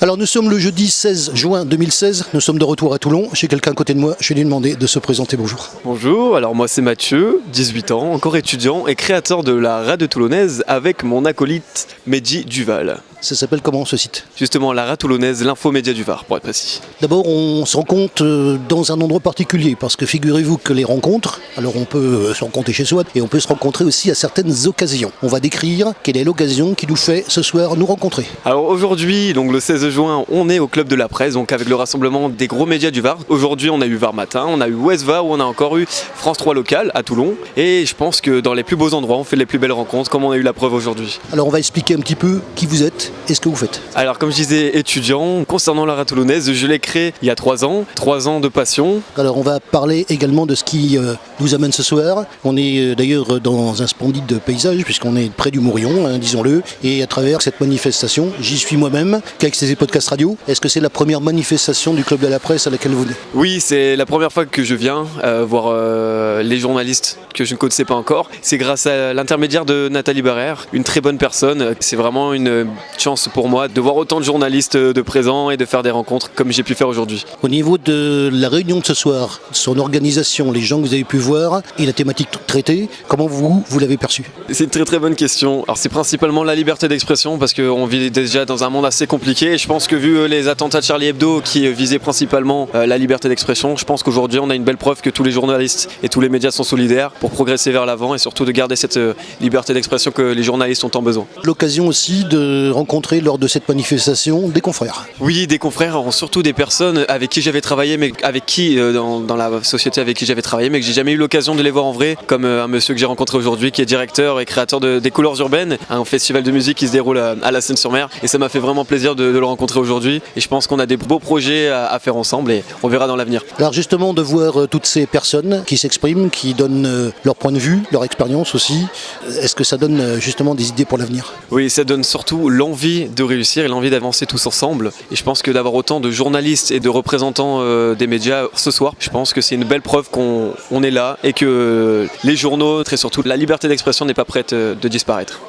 Alors nous sommes le jeudi 16 juin 2016, nous sommes de retour à Toulon. J'ai quelqu'un à côté de moi, je vais lui demander de se présenter. Bonjour. Bonjour, alors moi c'est Mathieu, 18 ans, encore étudiant et créateur de la radio toulonnaise avec mon acolyte Mehdi Duval. Ça s'appelle comment ce site? Justement la radio toulonnaise, l'infomédia du Var pour être précis. D'abord on se rencontre dans un endroit particulier parce que figurez-vous que les rencontres, alors on peut se rencontrer chez soi et on peut se rencontrer aussi à certaines occasions. On va décrire quelle est l'occasion qui nous fait ce soir nous rencontrer. Alors aujourd'hui, donc le 16 juin, on est au Club de la Presse, donc avec le rassemblement des gros médias du Var. Aujourd'hui on a eu Var Matin, on a eu Ouest Var où on a encore eu France 3 Local à Toulon. Et je pense que dans les plus beaux endroits on fait les plus belles rencontres comme on a eu la preuve aujourd'hui. Alors on va expliquer un petit peu qui vous êtes et ce que vous faites. Alors comme je disais étudiant, concernant la radio toulonnaise, je l'ai créé il y a 3 ans de passion. Alors on va parler également de ce qui nous amène ce soir. On est d'ailleurs dans un splendide paysage puisqu'on est près du Mourillon, hein, disons-le. Et à travers cette manifestation, j'y suis moi-même, qu'avec ces podcasts radio. Est-ce que c'est la première manifestation du Club de la Presse à laquelle vous venez? Oui, c'est la première fois que je viens voir les journalistes que je ne connaissais pas encore. C'est grâce à l'intermédiaire de Nathalie Barrère, une très bonne personne. C'est vraiment une chance pour moi de voir autant de journalistes de présents et de faire des rencontres comme j'ai pu faire aujourd'hui. Au niveau de la réunion de ce soir, son organisation, les gens que vous avez pu voir et la thématique traitée, comment vous l'avez perçue? C'est une très très bonne question. Alors c'est principalement la liberté d'expression parce qu'on vit déjà dans un monde assez compliqué et je pense que vu les attentats de Charlie Hebdo qui visaient principalement la liberté d'expression, je pense qu'aujourd'hui on a une belle preuve que tous les journalistes et tous les médias sont solidaires pour progresser vers l'avant et surtout de garder cette liberté d'expression que les journalistes ont tant besoin. L'occasion aussi de rencontrer lors de cette manifestation des confrères. Oui, des confrères, surtout des personnes avec qui j'avais travaillé, mais avec qui dans la société avec qui j'avais travaillé, mais que j'ai jamais eu l'occasion de les voir en vrai, comme un monsieur que j'ai rencontré aujourd'hui qui est directeur et créateur des Couleurs Urbaines, un festival de musique qui se déroule à la Seine-sur-Mer, et ça m'a fait vraiment plaisir de le rencontrer aujourd'hui. Et je pense qu'on a des beaux projets à faire ensemble et on verra dans l'avenir. Alors justement de voir toutes ces personnes qui s'expriment, qui donnent leur point de vue, leur expérience aussi, est-ce que ça donne justement des idées pour l'avenir? Oui, ça donne surtout l'envie de réussir et l'envie d'avancer tous ensemble. Et je pense que d'avoir autant de journalistes et de représentants des médias ce soir, je pense que c'est une belle preuve qu'on est là et que les journaux, et surtout la liberté d'expression n'est pas prête de disparaître.